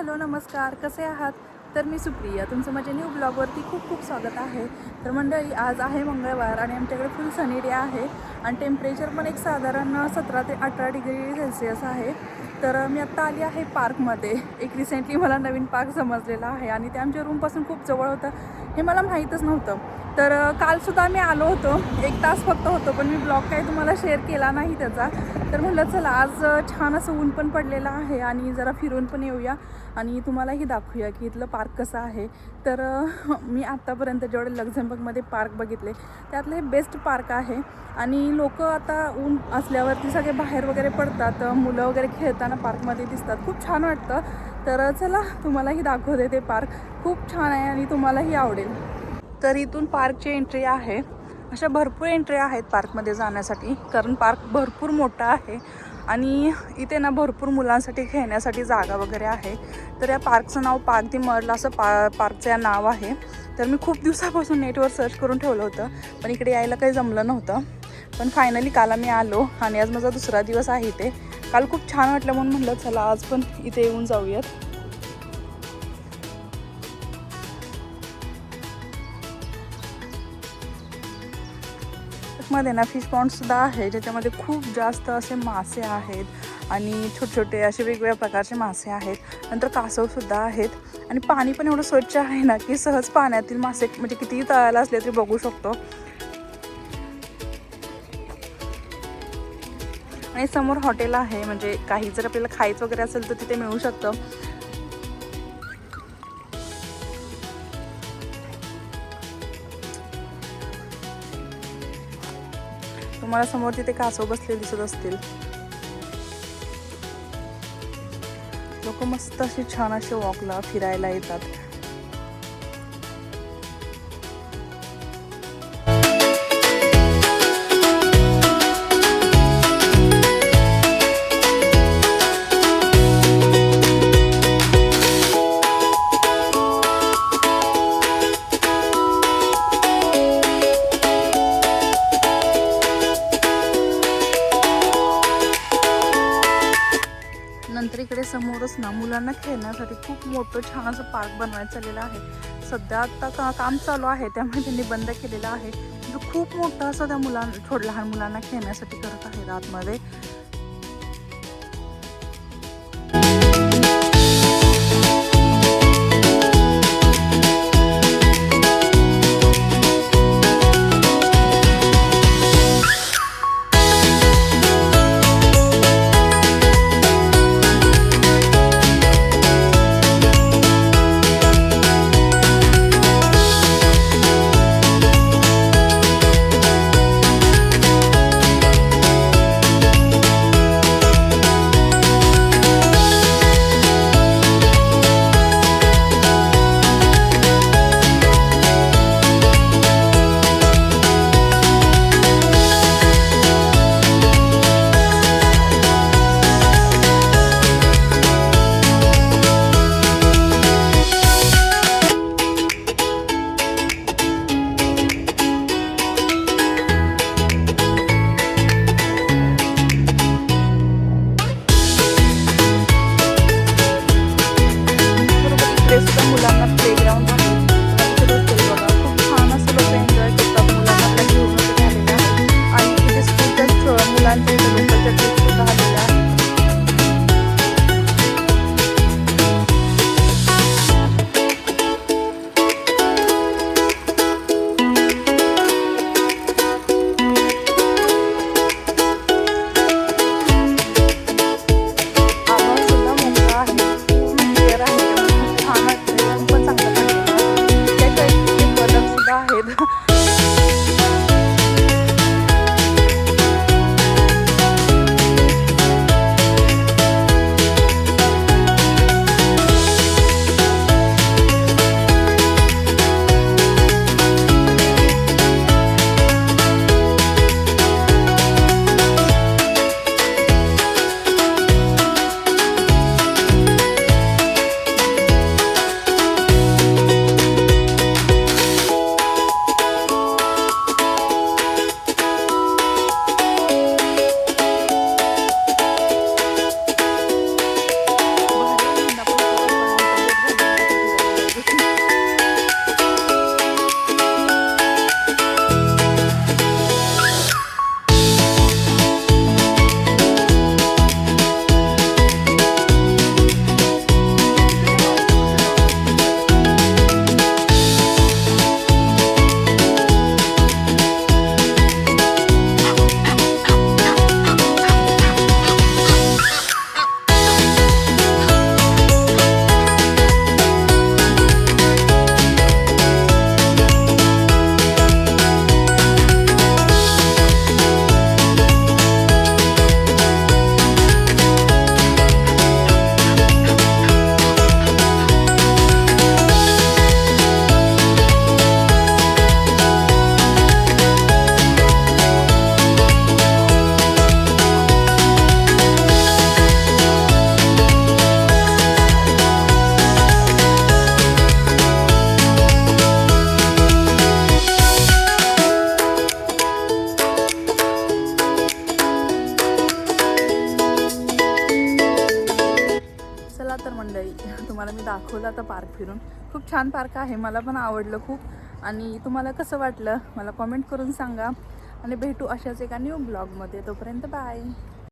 Hello नमस्कार, कसे आहात? तर मी सुप्रिया, तुमचं माझ्या न्यू ब्लॉगवरती खूप खूप स्वागत आहे. तर मंडळी, आज आहे मंगळवार आणि आमच्याकडे फुल सनी डे आहे आणि टेम्परेचर पण एक साधारण 17 ते 18 डिग्री सेल्सिअस आहे. तर मी आत्ता आली आहे पार्कमध्ये. एक रिसेंटली मला नवीन पार्क समजलेला आहे आणि ते आमच्या रूमपासून खूप जवळ होतं, हे मला माहीतच नव्हतं. तर कालसुद्धा मी आलो होतो, 1 तास फक्त होतो, पण मी ब्लॉग काही तुम्हाला शेअर केला नाही त्याचा. तर म्हटलं चला आज छान असं ऊन पण पडलेलं आहे आणि जरा फिरून पण येऊया आणि तुम्हालाही दाखवूया की इथलं पार्क कसं आहे. तर मी आत्तापर्यंत जेवढे लक्झेंबर्गमध्ये पार्क बघितले त्यातलं हे बेस्ट पार्क आहे आणि लोक आता ऊन असल्यावरती सगळे बाहेर वगैरे पडतात, मुलं वगैरे खेळताना पार्कमध्ये दिसतात, खूप छान वाटतं. तर चला तुम्हालाही दाखवते, ते पार्क खूप छान आहे आणि तुम्हालाही आवडेल. तर इथून पार्कची एंट्री आहे. अशा भरपूर एंट्री आहेत पार्कमध्ये जाण्यासाठी, कारण पार्क भरपूर मोठा आहे आणि इथे ना भरपूर मुलांसाठी खेळण्यासाठी जागा वगैरे आहे. तर या पार्कचं नाव पार्क दी मर्ल असं पार्कचं या नाव आहे. तर मी खूप दिवसापासून नेटवर सर्च करून ठेवलं होतं, पण इकडे यायला काही जमलं नव्हतं. पण फायनली काल मी आलो आणि आज माझा दुसरा दिवस आहे इथे. काल खूप छान वाटलं म्हणून म्हटलं चला आज पण इथे येऊन जाऊयात. मध्ये ना फिश पॉन्डसुद्धा आहे, ज्याच्यामध्ये खूप जास्त असे मासे आहेत आणि छोटे छोटे असे वेगवेगळ्या प्रकारचे मासे आहेत. नंतर कासवसुद्धा आहेत आणि पाणी पण एवढं स्वच्छ आहे ना की सहज पाण्यातील मासे म्हणजे कितीही तळायला असले तरी बघू शकतो. आणि समोर हॉटेल आहे, म्हणजे काही जर आपल्याला खायचं वगैरे असेल तर तिथे मिळू शकतं. तुम्हाला समोर तिथे कासव बसलेले दिसत असतील. लोक मस्त असे छान असे वॉकला फिरायला येतात. नंतर इकडे समोरच ना मुलांना खेळण्यासाठी खूप मोठं छान असं पार्क बनवायचं चाललेलं आहे. सध्या आता काम चालू आहे त्यामुळे त्यांनी बंद केलेलं आहे. म्हणजे खूप मोठं असं त्या लहान मुलांना खेळण्यासाठी करत आहेत आतमध्ये. मुलांना प्लेग्राऊंड आहे, बघा खूप छान असं लोक एन्जॉय करतात. मुलांना आपल्या घेऊन वगैरे आलेले आहेत आणि इथे स्कूलच्या मुलांच्या इथे लोकलच्या ट्रिप सुद्धा आलेल्या आहेत. आवाज सुद्धा मोठा आहे, पूर्ण क्लिअर आहे, छान वाटतं. मंडळी, तुम्हाला मी दाखवलं आता पार्क फिरून. खूप छान पार्क आहे, मला पण आवडलं खूप. आणि तुम्हाला कसं वाटलं मला कॉमेंट करून सांगा. आणि भेटू अशाच एका न्यू ब्लॉगमध्ये. तोपर्यंत बाय.